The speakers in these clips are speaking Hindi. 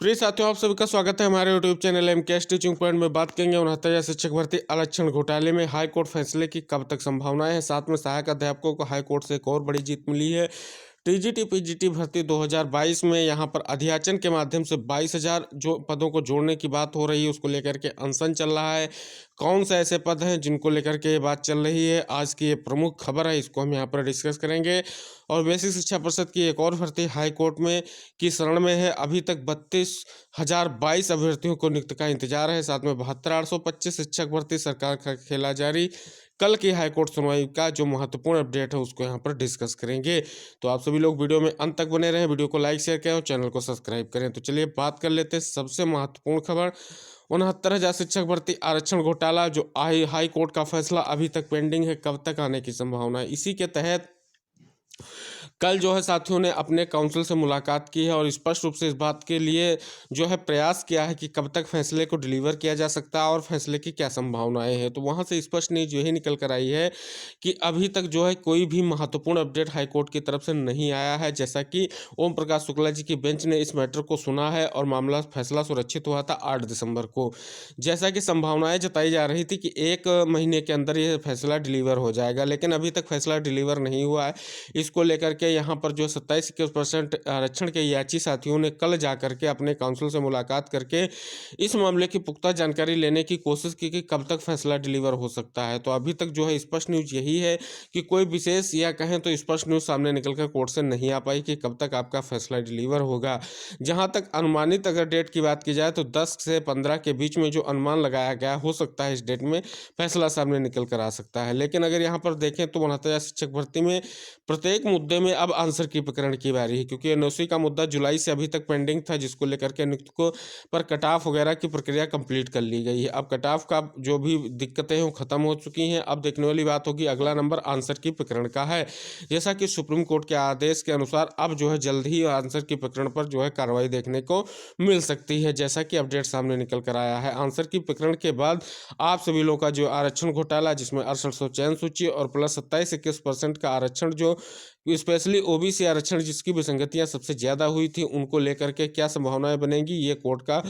प्रिय साथियों, आप सभी का स्वागत है हमारे YouTube channel MKS teaching point में। बात करेंगे 69 शिक्षक भर्ती आरक्षण घोटाले में हाई कोर्ट फैसले की कब तक संभावनाएं हैं। साथ में सहायक अध्यापकों को हाई कोर्ट से एक और बड़ी जीत मिली है। टीजीटी पीजीटी भर्ती 2022 में यहां पर अध्याचन के माध्यम से 22,000 जो पदों को जोड़ने की बात हो रही है, उसको लेकर के अनशन चल रहा है। कौन से ऐसे पद हैं जिनको लेकर के ये बात चल रही है, आज की ये प्रमुख खबर है, इसको हम यहाँ पर डिस्कस करेंगे। और बेसिक शिक्षा परिषद की एक और भर्ती हाई कोर्ट में की शरण में है। अभी तक 32,022 अभ्यर्थियों को नियुक्त का इंतजार है। साथ में 72,825 शिक्षक भर्ती सरकार का खेला जारी। कल की हाईकोर्ट सुनवाई का जो महत्वपूर्ण अपडेट है उसको यहाँ पर डिस्कस करेंगे। तो आप सभी लोग वीडियो में अंत तक बने रहें, वीडियो को लाइक शेयर करें और चैनल को सब्सक्राइब करें। तो चलिए बात कर लेते हैं सबसे महत्वपूर्ण खबर। 69,000 शिक्षक भर्ती आरक्षण घोटाला, जो हाई कोर्ट का फैसला अभी तक पेंडिंग है, कब तक आने की संभावना है। इसी के तहत कल जो है साथियों ने अपने काउंसिल से मुलाकात की है और स्पष्ट रूप से इस बात के लिए जो है प्रयास किया है कि कब तक फैसले को डिलीवर किया जा सकता है और फैसले की क्या संभावनाएं हैं। तो वहां से स्पष्ट न्यूज यही निकल कर आई है कि अभी तक जो है कोई भी महत्वपूर्ण अपडेट हाईकोर्ट की तरफ से नहीं आया है। जैसा कि ओम प्रकाश शुक्ला जी की बेंच ने इस मैटर को सुना है और मामला फैसला सुरक्षित हुआ था 8 दिसंबर को। जैसा कि संभावनाएं जताई जा रही थी कि 1 महीने के अंदर यह फैसला डिलीवर हो जाएगा, लेकिन अभी तक फैसला डिलीवर नहीं हुआ है। इसको लेकर के यहाँ पर जो 27% आरक्षण के याची साथियों ने कल जाकर के अपने काउंसिल से मुलाकात करके इस मामले की पुख्ता जानकारी लेने की कोशिश की कि कब तक फैसला डिलीवर हो सकता है। तो अभी तक जो है स्पष्ट न्यूज यही है कि कोई विशेष या कहें तो स्पष्ट न्यूज सामने निकलकर कोर्ट से नहीं आ पाई कि कब तक आपका फैसला डिलीवर होगा। जहां तक अनुमानित अगर डेट की बात की जाए तो 10 से 15 के बीच में जो अनुमान लगाया गया हो सकता है इस डेट में फैसला सामने निकल कर आ सकता है। लेकिन अगर यहाँ पर देखें तो 69,000 शिक्षक भर्ती में प्रत्येक मुद्दे में अब आंसर की प्रकरण की बारी है, क्योंकि एनओसी का मुद्दा जुलाई से अभी तक पेंडिंग था, जिसको लेकर के नियुक्त को पर कट ऑफ वगैरह की प्रक्रिया कंप्लीट कर ली गई है। अब कट ऑफ का जो भी दिक्कतें हैं वो खत्म हो चुकी हैं। अब देखने वाली बात होगी अगला नंबर आंसर की प्रकरण का है। जैसा कि सुप्रीम कोर्ट के आदेश के अनुसार अब जो है जल्द ही आंसर की प्रकरण पर जो है कार्रवाई देखने को मिल सकती है, जैसा कि अपडेट सामने निकल कर आया है। आंसर की प्रकरण के बाद आप सभी लोगों का जो आरक्षण घोटाला, जिसमें 6800 चयन सूची और प्लस 27-21% का आरक्षण, जो स्पेशली ओबीसी आरक्षण जिसकी विसंगतियां सबसे ज़्यादा हुई थी, उनको लेकर के क्या संभावनाएं बनेंगी, ये कोर्ट का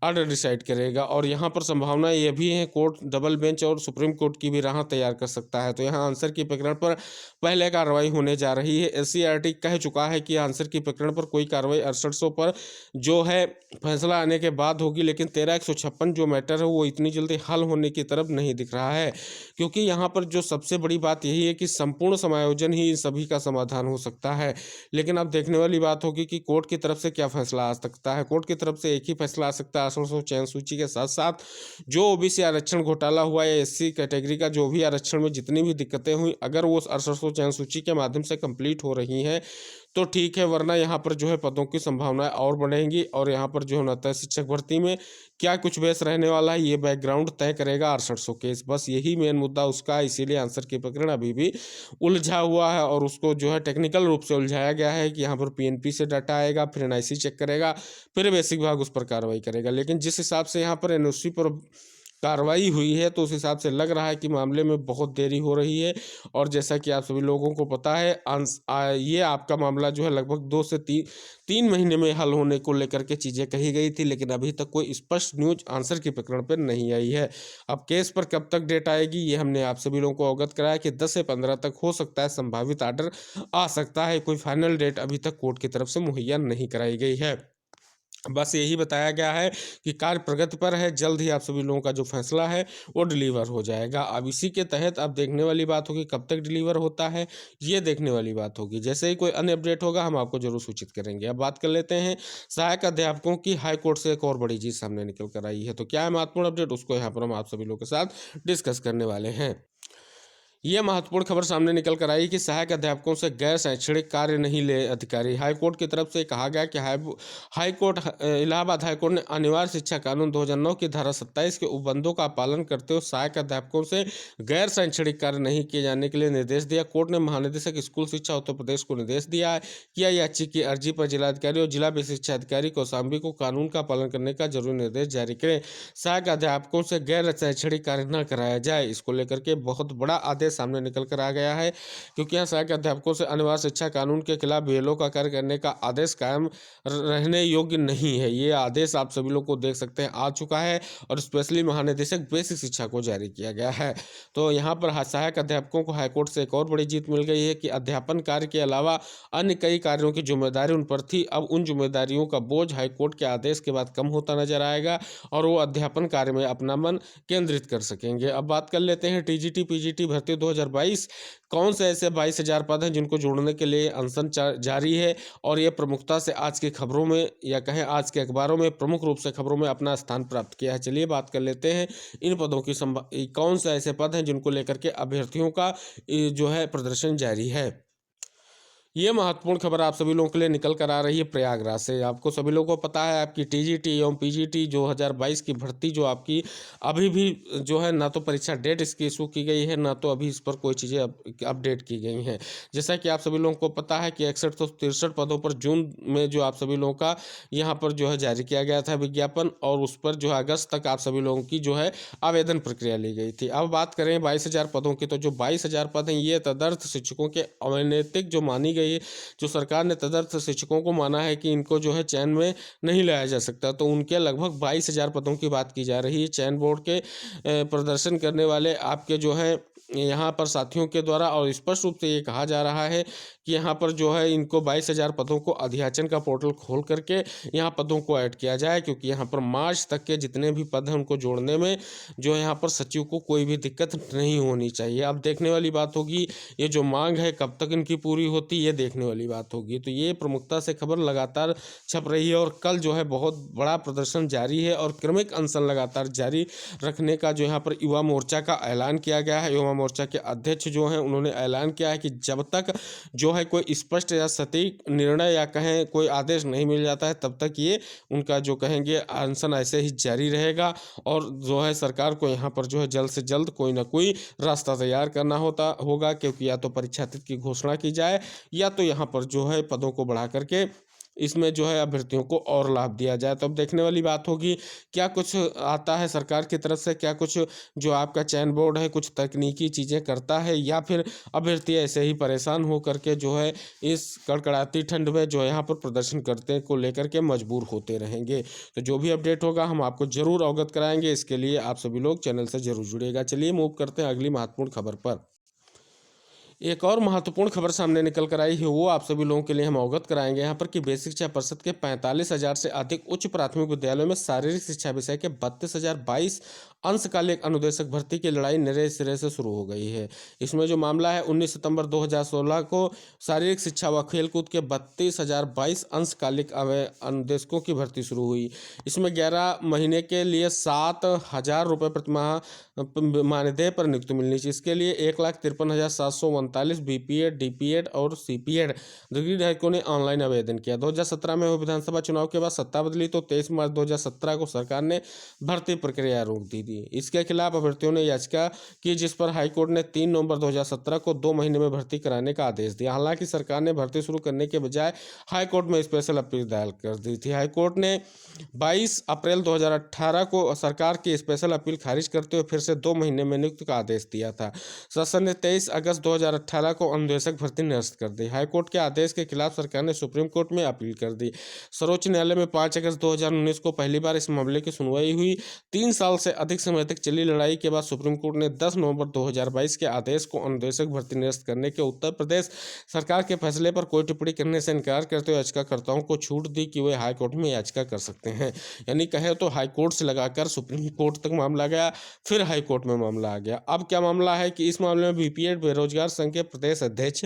ऑर्डर डिसाइड करेगा। और यहाँ पर संभावनाएं ये भी हैं कोर्ट डबल बेंच और सुप्रीम कोर्ट की भी राह तैयार कर सकता है। तो यहाँ आंसर की प्रकरण पर पहले कार्रवाई होने जा रही है। एससीईआरटी कह चुका है कि आंसर की प्रकरण पर कोई कार्रवाई 6800 पर जो है फैसला आने के बाद होगी, लेकिन 13,156 जो मैटर है वो इतनी जल्दी हल होने की तरफ नहीं दिख रहा है, क्योंकि यहाँ पर जो सबसे बड़ी बात यही है कि संपूर्ण समायोजन ही इन सभी का समाधान हो सकता है। लेकिन अब देखने वाली बात होगी कि कोर्ट की तरफ से क्या फैसला आ सकता है। कोर्ट की तरफ से एक ही फैसला आ सकता है 800 चयन सूची के साथ साथ जो ओबीसी आरक्षण घोटाला हुआ या एससी कैटेगरी का जो भी आरक्षण में जितनी भी दिक्कतें हुई, अगर वो 800 चयन सूची के माध्यम से कंप्लीट हो रही हैं तो ठीक है, वरना यहाँ पर जो है पदों की संभावनाएं और बढ़ेंगी। और यहाँ पर जो है न शिक्षक भर्ती में क्या कुछ बेस रहने वाला है, ये बैकग्राउंड तय करेगा 6800 केस। बस यही मेन मुद्दा उसका, इसीलिए आंसर की प्रकरण अभी भी उलझा हुआ है और उसको जो है टेक्निकल रूप से उलझाया गया है कि यहाँ पर पीएनपी से डाटा आएगा, फिर एनआईसी चेक करेगा, फिर बेसिक विभाग उस पर कार्रवाई करेगा। लेकिन जिस हिसाब से यहाँ पर एनओसी पर कार्रवाई हुई है तो उस हिसाब से लग रहा है कि मामले में बहुत देरी हो रही है। और जैसा कि आप सभी लोगों को पता है ये आपका मामला जो है लगभग 2 से 3 महीने में हल होने को लेकर के चीज़ें कही गई थी, लेकिन अभी तक कोई स्पष्ट न्यूज आंसर के प्रकरण पर नहीं आई है। अब केस पर कब तक डेट आएगी ये हमने आप सभी लोगों को अवगत कराया कि 10 से 15 तक हो सकता है संभावित आर्डर आ सकता है। कोई फाइनल डेट अभी तक कोर्ट की तरफ से मुहैया नहीं कराई गई है। बस यही बताया गया है कि कार्य प्रगति पर है, जल्द ही आप सभी लोगों का जो फैसला है वो डिलीवर हो जाएगा। अब इसी के तहत अब देखने वाली बात होगी कब तक डिलीवर होता है, ये देखने वाली बात होगी। जैसे ही कोई अन्य अपडेट होगा हम आपको जरूर सूचित करेंगे। अब बात कर लेते हैं सहायक अध्यापकों की हाई कोर्ट से एक और बड़ी चीज सामने निकल कर आई है। तो क्या है महत्वपूर्ण अपडेट, उसको यहाँ पर हम आप सभी लोगों के साथ डिस्कस करने वाले हैं। यह महत्वपूर्ण खबर सामने निकल कर आई कि सहायक अध्यापकों से गैर शैक्षणिक कार्य नहीं ले अधिकारी। हाईकोर्ट की तरफ से कहा गया कि हाईकोर्ट इलाहाबाद हाईकोर्ट ने अनिवार्य शिक्षा कानून 2009 की धारा 27 के उपबंधों का पालन करते हुए सहायक अध्यापकों से गैर शैक्षणिक कार्य नहीं किए जाने के लिए निर्देश दिया। कोर्ट ने महानिदेशक स्कूल शिक्षा उत्तर प्रदेश को निर्देश दिया है कि याची की अर्जी पर जिलाधिकारी और जिला बेसिक शिक्षा अधिकारी कौशाम्बी को कानून का पालन करने का जरूरी निर्देश जारी करें। सहायक अध्यापकों से गैर शैक्षणिक कार्य न कराया जाए, इसको लेकर के बहुत बड़ा आदेश आदेश सामने निकल कर आ गया है, क्योंकि यहाँ सहायक अध्यापकों से अनिवार्य शिक्षा कानून के खिलाफ बीएलओ का कार्य करने का आदेश कायम रहने योग्य नहीं है। ये आदेश आप सभी लोग को देख सकते हैं आ चुका है और स्पेशली महानिदेशक बेसिक शिक्षा को जारी किया गया है। तो यहाँ पर सहायक अध्यापकों को हाईकोर्ट से एक और बड़ी जीत मिल गई है कि अध्यापन कार्य के अलावा अन्य कई कार्यों की जिम्मेदारी उन पर थी, अब उन जिम्मेदारियों का बोझ हाईकोर्ट के आदेश के बाद कम होता नजर आएगा और वो अध्यापन कार्य में अपना मन केंद्रित कर सकेंगे। अब बात कर लेते हैं टीजीटी पीजीटी भर्ती 2022। कौन से ऐसे 22,000 पद हैं जिनको जोड़ने के लिए अनशन जारी है और ये प्रमुखता से आज की खबरों में या कहें आज के अखबारों में प्रमुख रूप से खबरों में अपना स्थान प्राप्त किया है। चलिए बात कर लेते हैं इन पदों की कौन से ऐसे पद हैं जिनको लेकर के अभ्यर्थियों का जो है प्रदर्शन जारी है। ये महत्वपूर्ण खबर आप सभी लोगों के लिए निकल कर आ रही है प्रयागराज से। आपको सभी लोगों को पता है आपकी टीजीटी एवं पीजीटी 2022 की भर्ती जो आपकी अभी भी जो है ना तो परीक्षा डेट इसकी इशू की गई है, ना तो अभी इस पर कोई चीज़ें अपडेट की गई हैं। जैसा कि आप सभी लोगों को पता है कि 6163 पदों पर जून में जो आप सभी लोगों का यहाँ पर जो है जारी किया गया था विज्ञापन, और उस पर जो है अगस्त तक आप सभी लोगों की जो है आवेदन प्रक्रिया ली गई थी। अब बात करें 22,000 पदों की, तो जो 22,000 पद हैं ये तदर्थ शिक्षकों के अनैतिक जो मानी गई, जो सरकार ने तदर्थ शिक्षकों को माना है कि इनको जो है चयन में नहीं लाया जा सकता, तो उनके लगभग 22,000 पदों की बात की जा रही है। चयन बोर्ड के प्रदर्शन करने वाले आपके जो है यहाँ पर साथियों के द्वारा, और स्पष्ट रूप से ये कहा जा रहा है कि यहाँ पर जो है इनको 22,000 पदों को अधियाचन का पोर्टल खोल करके यहाँ पदों को ऐड किया जाए, क्योंकि यहाँ पर मार्च तक के जितने भी पद हैं उनको जोड़ने में जो है यहाँ पर सचिव को कोई भी दिक्कत नहीं होनी चाहिए। अब देखने वाली बात होगी ये जो मांग है कब तक इनकी पूरी होती है, ये देखने वाली बात होगी। तो ये प्रमुखता से खबर लगातार छप रही है और कल जो है बहुत बड़ा प्रदर्शन जारी है और क्रमिक अनशन लगातार जारी रखने का जो यहाँ पर युवा मोर्चा का ऐलान किया गया है। युवा मोर्चा के अध्यक्ष जो हैं उन्होंने ऐलान किया है कि जब तक जो है कोई स्पष्ट या सटीक निर्णय या कहें कोई आदेश नहीं मिल जाता है तब तक ये उनका जो कहेंगे अनशन ऐसे ही जारी रहेगा, और जो है सरकार को यहाँ पर जो है जल्द से जल्द कोई ना कोई रास्ता तैयार करना होगा, क्योंकि या तो परीक्षा तिथि की घोषणा की जाए या तो यहाँ पर जो है पदों को बढ़ा करके इसमें जो है अभ्यर्थियों को और लाभ दिया जाए। तो अब देखने वाली बात होगी क्या कुछ आता है सरकार की तरफ से, क्या कुछ जो आपका चयन बोर्ड है कुछ तकनीकी चीज़ें करता है, या फिर अभ्यर्थी ऐसे ही परेशान हो करके जो है इस कड़कड़ाती ठंड में जो है यहाँ पर प्रदर्शन करते को लेकर के मजबूर होते रहेंगे। तो जो भी अपडेट होगा हम आपको जरूर अवगत कराएंगे, इसके लिए आप सभी लोग चैनल से जरूर जुड़ेगा। चलिए मूव करते हैं अगली महत्वपूर्ण खबर पर। एक और महत्वपूर्ण खबर सामने निकल कर आई है, वो आप सभी लोगों के लिए हम अवगत कराएंगे यहाँ पर कि बेसिक शिक्षा परिषद के 45,000 से अधिक उच्च प्राथमिक विद्यालयों में शारीरिक शिक्षा विषय के 32,022 अंशकालिक अनुदेशक भर्ती की लड़ाई नए सिरे से शुरू हो गई है। इसमें जो मामला है 19 सितंबर 2016 को शारीरिक शिक्षा व खेलकूद के 32,022 अंशकालिक अनुदेशकों की भर्ती शुरू हुई। इसमें 11 महीने के लिए 7,000 रुपये प्रतिमाह मानदेय पर नियुक्ति मिलनी चाहिए। इसके लिए 1,53,739 बीपीएड डीपीएड और सीपीएड डिग्री धारकों ने ऑनलाइन आवेदन किया। 2017 में हुए विधानसभा चुनाव के बाद सत्ता बदली तो 23 मार्च 2017 को सरकार ने भर्ती प्रक्रिया रोक दी थी। इसके खिलाफ अभ्यर्थियों ने याचिका की, जिस पर हाईकोर्ट ने 3 नवंबर 2017 को 2 महीने में भर्ती कराने का आदेश दिया। हालांकि सरकार ने भर्ती शुरू करने के बजाय हाईकोर्ट में स्पेशल अपील दायर कर दी थी। हाईकोर्ट ने 22 अप्रैल 2018 को सरकार की स्पेशल अपील खारिज करते हुए फिर से 2 महीने में नियुक्ति का आदेश दिया था। शासन ने 23 अगस्त 2018 को अनुदेशक भर्ती निरस्त कर दी। हाईकोर्ट के आदेश के खिलाफ सरकार ने सुप्रीम कोर्ट में अपील कर दी। सर्वोच्च न्यायालय में 5 अगस्त 2019 को पहली बार इस मामले की सुनवाई हुई। 3 साल से अधिक समय तक चली लड़ाई के बाद सुप्रीम कोर्ट ने 10 नवंबर 2022 के आदेश को अनुदेशक भर्ती निरस्त करने के उत्तर प्रदेश सरकार के फैसले पर कोई टिप्पणी करने से इनकार करते हुए याचिकाकर्ताओं को छूट दी कि वे हाईकोर्ट में याचिका कर सकते हैं। यानी कहे तो हाईकोर्ट से लगाकर सुप्रीम कोर्ट तक मामला गया, फिर हाईकोर्ट में मामला आ गया। अब क्या मामला है कि इस मामले में बीपीएड बेरोजगार संघ के प्रदेश अध्यक्ष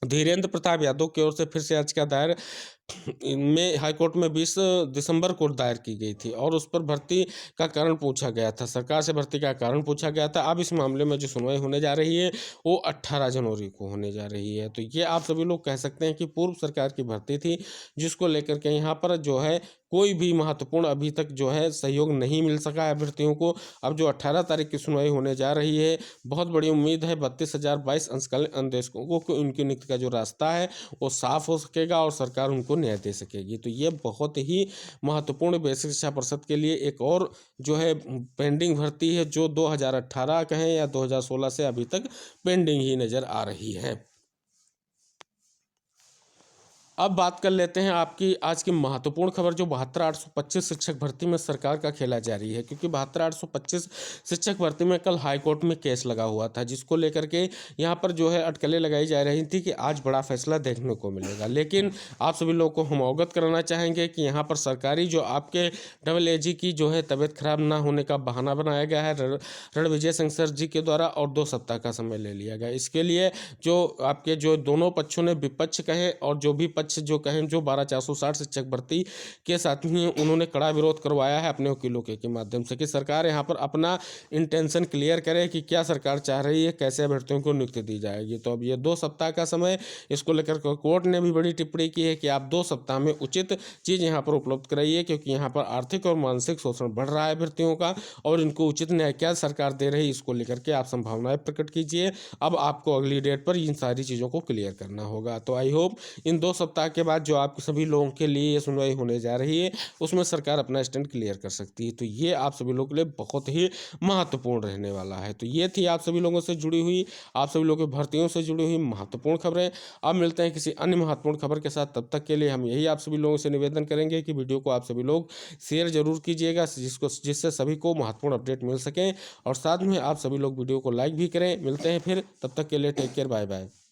धीरेन्द्र प्रताप यादव की ओर से फिर से याचिका दायर में हाईकोर्ट में 20 दिसंबर को दायर की गई थी और उस पर भर्ती का कारण पूछा गया था। सरकार से भर्ती का कारण पूछा गया था। अब इस मामले में जो सुनवाई होने जा रही है वो 18 जनवरी को होने जा रही है। तो ये आप सभी लोग कह सकते हैं कि पूर्व सरकार की भर्ती थी, जिसको लेकर के यहाँ पर जो है कोई भी महत्वपूर्ण अभी तक जो है सहयोग नहीं मिल सका है अभ्यर्थियों को। अब जो 18 तारीख की सुनवाई होने जा रही है, बहुत बड़ी उम्मीद है 32,022 अंशकालीन अनुदेशकों को उनकी नियुक्ति का जो रास्ता है वो साफ हो सकेगा और सरकार उनको न्याय दे सकेगी। तो ये बहुत ही महत्वपूर्ण बेसिक शिक्षा परिषद के लिए एक और जो है पेंडिंग भर्ती है, जो 2018 कहें या 2016 से अभी तक पेंडिंग ही नज़र आ रही है। अब बात कर लेते हैं आपकी आज की महत्वपूर्ण खबर, जो 72,825 शिक्षक भर्ती में सरकार का खेला जारी है, क्योंकि 72,825 शिक्षक भर्ती में कल हाईकोर्ट में केस लगा हुआ था, जिसको लेकर के यहाँ पर जो है अटकलें लगाई जा रही थी कि आज बड़ा फैसला देखने को मिलेगा। लेकिन आप सभी लोगों को हम अवगत कराना चाहेंगे कि यहाँ पर सरकारी जो आपके डबल एजी की जो है तबीयत खराब ना होने का बहाना बनाया गया है रणविजय सिंह सर जी के द्वारा, और 2 सप्ताह का समय ले लिया गया। इसके लिए जो आपके जो दोनों पक्षों ने, विपक्ष कहें और जो भी पक्ष जो कहें, जो 12,460 शिक्षक भर्ती के साथ ही उन्होंने कड़ा विरोध करवाया है अपने वकीलों के माध्यम से कि सरकार यहाँ पर अपना इंटेंशन क्लियर करे कि क्या सरकार चाह रही है, कैसे अभ्यर्थियों को नियुक्ति दी जाएगी। तो अब ये 2 सप्ताह का समय, इसको लेकर कोर्ट ने भी बड़ी टिप्पणी की है कि आप 2 सप्ताह में उचित चीज़ यहाँ पर उपलब्ध कराइए, क्योंकि यहाँ पर आर्थिक और मानसिक शोषण बढ़ रहा है अभ्यर्थियों का, और इनको उचित न्याय क्या सरकार दे रही है, इसको लेकर के आप संभावनाएं प्रकट कीजिए। अब आपको अगली डेट पर इन सारी चीज़ों को क्लियर करना होगा। तो आई होप इन 2 सप्ताह के बाद जो आप सभी लोगों के लिए ये सुनवाई होने जा रही है, उसमें सरकार अपना स्टैंड क्लियर कर सकती है। तो ये आप सभी लोगों के लिए बहुत ही महत्वपूर्ण रहने वाला है। तो ये थी आप सभी लोगों से जुड़ी हुई, आप सभी लोगों की भर्तियों से जुड़ी हुई महत्वपूर्ण खबरें। अब मिलते हैं किसी अन्य महत्वपूर्ण खबर के साथ, तब तक के लिए हम यही आप सभी लोगों से निवेदन करेंगे कि वीडियो को आप सभी लोग शेयर जरूर कीजिएगा, जिससे सभी को महत्वपूर्ण अपडेट मिल सकें, और साथ में आप सभी लोग वीडियो को लाइक भी करें। मिलते हैं फिर, तब तक के लिए टेक केयर, बाय बाय।